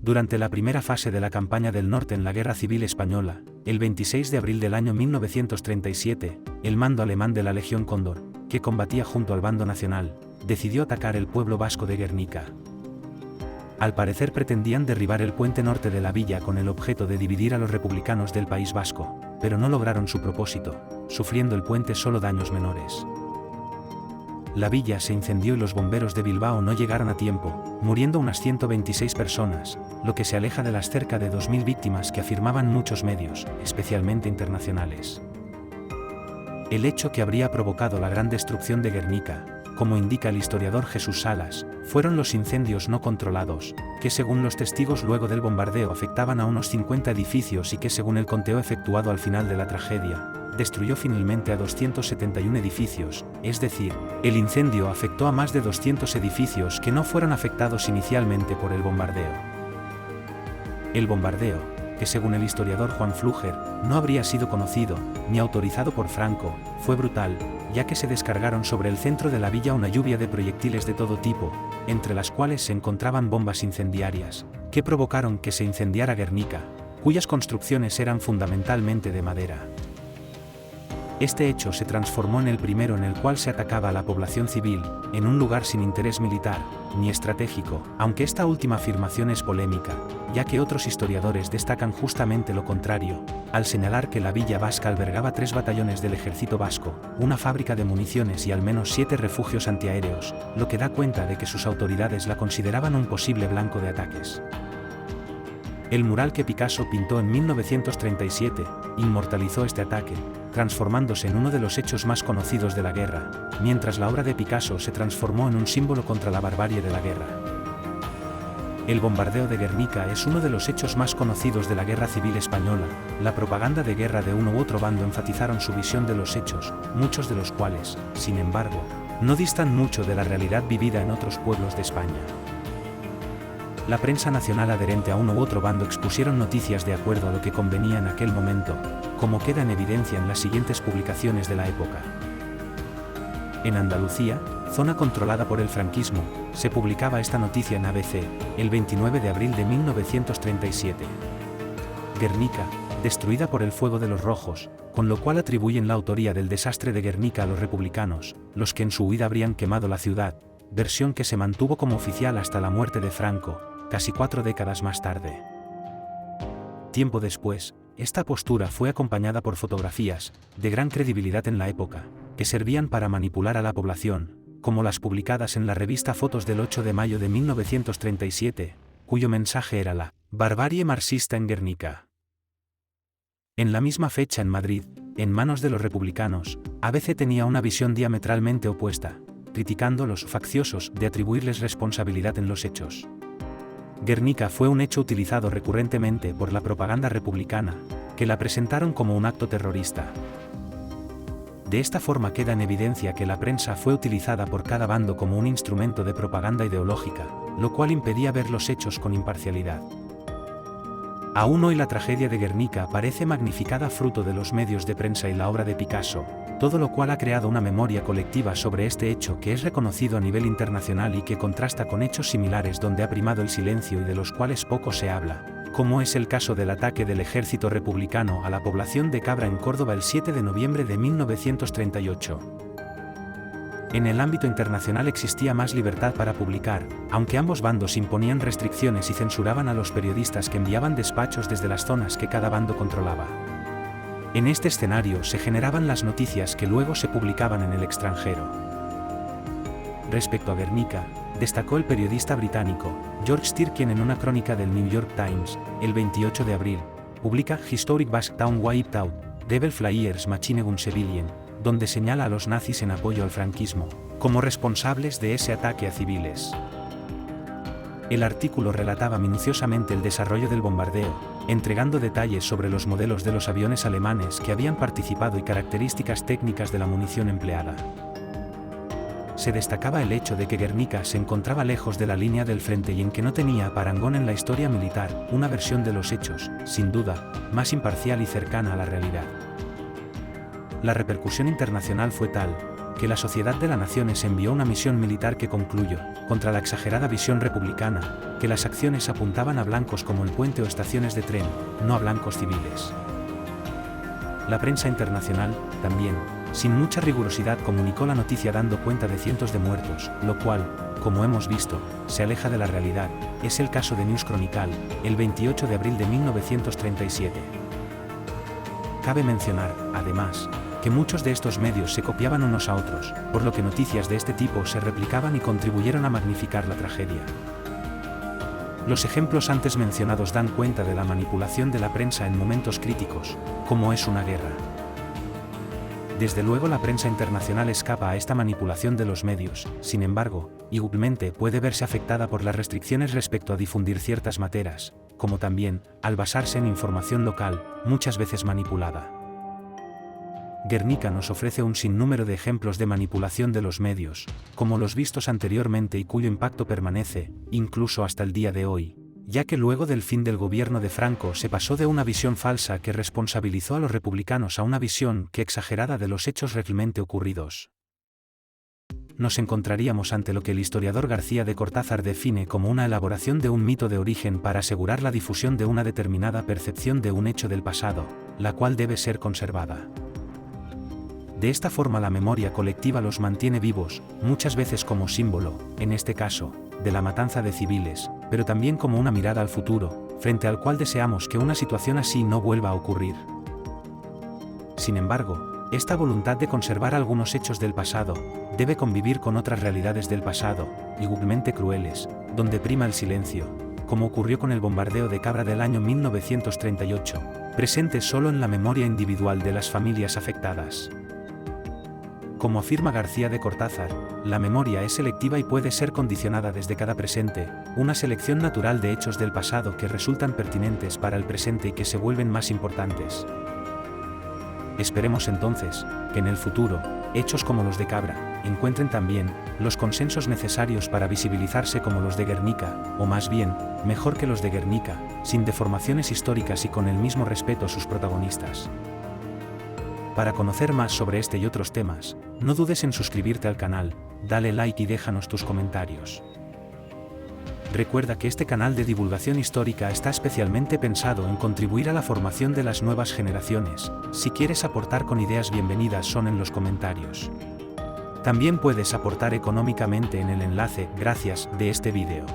Durante la primera fase de la campaña del norte en la Guerra Civil Española, el 26 de abril del año 1937, el mando alemán de la Legión Cóndor, que combatía junto al bando nacional, decidió atacar el pueblo vasco de Guernica. Al parecer pretendían derribar el puente norte de la villa con el objeto de dividir a los republicanos del País Vasco, pero no lograron su propósito, sufriendo el puente solo daños menores. La villa se incendió y los bomberos de Bilbao no llegaron a tiempo, muriendo unas 126 personas, lo que se aleja de las cerca de 2000 víctimas que afirmaban muchos medios, especialmente internacionales. El hecho que habría provocado la gran destrucción de Guernica, como indica el historiador Jesús Salas, fueron los incendios no controlados, que según los testigos luego del bombardeo afectaban a unos 50 edificios y que según el conteo efectuado al final de la tragedia, destruyó finalmente a 271 edificios, es decir, el incendio afectó a más de 200 edificios que no fueron afectados inicialmente por el bombardeo. El bombardeo, que según el historiador Juan Flúger, no habría sido conocido, ni autorizado por Franco, fue brutal, ya que se descargaron sobre el centro de la villa una lluvia de proyectiles de todo tipo, entre las cuales se encontraban bombas incendiarias, que provocaron que se incendiara Guernica, cuyas construcciones eran fundamentalmente de madera. Este hecho se transformó en el primero en el cual se atacaba a la población civil, en un lugar sin interés militar, ni estratégico, aunque esta última afirmación es polémica, ya que otros historiadores destacan justamente lo contrario, al señalar que la villa vasca albergaba 3 batallones del ejército vasco, una fábrica de municiones y al menos 7 refugios antiaéreos, lo que da cuenta de que sus autoridades la consideraban un posible blanco de ataques. El mural que Picasso pintó en 1937, inmortalizó este ataque, transformándose en uno de los hechos más conocidos de la guerra, mientras la obra de Picasso se transformó en un símbolo contra la barbarie de la guerra. El bombardeo de Guernica es uno de los hechos más conocidos de la Guerra Civil Española. La propaganda de guerra de uno u otro bando enfatizaron su visión de los hechos, muchos de los cuales, sin embargo, no distan mucho de la realidad vivida en otros pueblos de España. La prensa nacional adherente a uno u otro bando expusieron noticias de acuerdo a lo que convenía en aquel momento, como queda en evidencia en las siguientes publicaciones de la época. En Andalucía, zona controlada por el franquismo, se publicaba esta noticia en ABC, el 29 de abril de 1937. Guernica, destruida por el fuego de los rojos, con lo cual atribuyen la autoría del desastre de Guernica a los republicanos, los que en su huida habrían quemado la ciudad, versión que se mantuvo como oficial hasta la muerte de Franco, casi 4 décadas más tarde. Tiempo después, esta postura fue acompañada por fotografías, de gran credibilidad en la época, que servían para manipular a la población, como las publicadas en la revista Fotos del 8 de mayo de 1937, cuyo mensaje era la barbarie marxista en Guernica. En la misma fecha en Madrid, en manos de los republicanos, ABC tenía una visión diametralmente opuesta, criticando a los facciosos de atribuirles responsabilidad en los hechos. Guernica fue un hecho utilizado recurrentemente por la propaganda republicana, que la presentaron como un acto terrorista. De esta forma queda en evidencia que la prensa fue utilizada por cada bando como un instrumento de propaganda ideológica, lo cual impedía ver los hechos con imparcialidad. Aún hoy la tragedia de Guernica parece magnificada fruto de los medios de prensa y la obra de Picasso, todo lo cual ha creado una memoria colectiva sobre este hecho que es reconocido a nivel internacional y que contrasta con hechos similares donde ha primado el silencio y de los cuales poco se habla, como es el caso del ataque del ejército republicano a la población de Cabra en Córdoba el 7 de noviembre de 1938. En el ámbito internacional existía más libertad para publicar, aunque ambos bandos imponían restricciones y censuraban a los periodistas que enviaban despachos desde las zonas que cada bando controlaba. En este escenario se generaban las noticias que luego se publicaban en el extranjero. Respecto a Guernica, destacó el periodista británico George Steer, quien en una crónica del New York Times, el 28 de abril, publica Historic Basque Town Wiped Out, Devil Flyers Machine Gun Civilian, donde señala a los nazis en apoyo al franquismo, como responsables de ese ataque a civiles. El artículo relataba minuciosamente el desarrollo del bombardeo, entregando detalles sobre los modelos de los aviones alemanes que habían participado y características técnicas de la munición empleada. Se destacaba el hecho de que Guernica se encontraba lejos de la línea del frente y en que no tenía parangón en la historia militar, una versión de los hechos, sin duda, más imparcial y cercana a la realidad. La repercusión internacional fue tal, que la Sociedad de las Naciones envió una misión militar que concluyó, contra la exagerada visión republicana, que las acciones apuntaban a blancos como el puente o estaciones de tren, no a blancos civiles. La prensa internacional, también, sin mucha rigurosidad comunicó la noticia dando cuenta de cientos de muertos, lo cual, como hemos visto, se aleja de la realidad. Es el caso de News Chronicle, el 28 de abril de 1937. Cabe mencionar, además, que muchos de estos medios se copiaban unos a otros, por lo que noticias de este tipo se replicaban y contribuyeron a magnificar la tragedia. Los ejemplos antes mencionados dan cuenta de la manipulación de la prensa en momentos críticos, como es una guerra. Desde luego la prensa internacional escapa a esta manipulación de los medios, sin embargo, igualmente puede verse afectada por las restricciones respecto a difundir ciertas materias, como también, al basarse en información local, muchas veces manipulada. Guernica nos ofrece un sinnúmero de ejemplos de manipulación de los medios, como los vistos anteriormente y cuyo impacto permanece, incluso hasta el día de hoy, ya que luego del fin del gobierno de Franco se pasó de una visión falsa que responsabilizó a los republicanos a una visión que exagerada de los hechos realmente ocurridos. Nos encontraríamos ante lo que el historiador García de Cortázar define como una elaboración de un mito de origen para asegurar la difusión de una determinada percepción de un hecho del pasado, la cual debe ser conservada. De esta forma la memoria colectiva los mantiene vivos, muchas veces como símbolo, en este caso, de la matanza de civiles, pero también como una mirada al futuro, frente al cual deseamos que una situación así no vuelva a ocurrir. Sin embargo, esta voluntad de conservar algunos hechos del pasado, debe convivir con otras realidades del pasado, igualmente crueles, donde prima el silencio, como ocurrió con el bombardeo de Cabra del año 1938, presente solo en la memoria individual de las familias afectadas. Como afirma García de Cortázar, la memoria es selectiva y puede ser condicionada desde cada presente, una selección natural de hechos del pasado que resultan pertinentes para el presente y que se vuelven más importantes. Esperemos entonces, que en el futuro, hechos como los de Cabra, encuentren también, los consensos necesarios para visibilizarse como los de Guernica, o más bien, mejor que los de Guernica, sin deformaciones históricas y con el mismo respeto a sus protagonistas. Para conocer más sobre este y otros temas, no dudes en suscribirte al canal, dale like y déjanos tus comentarios. Recuerda que este canal de divulgación histórica está especialmente pensado en contribuir a la formación de las nuevas generaciones. Si quieres aportar con ideas, bienvenidas son en los comentarios. También puedes aportar económicamente en el enlace, gracias, de este vídeo.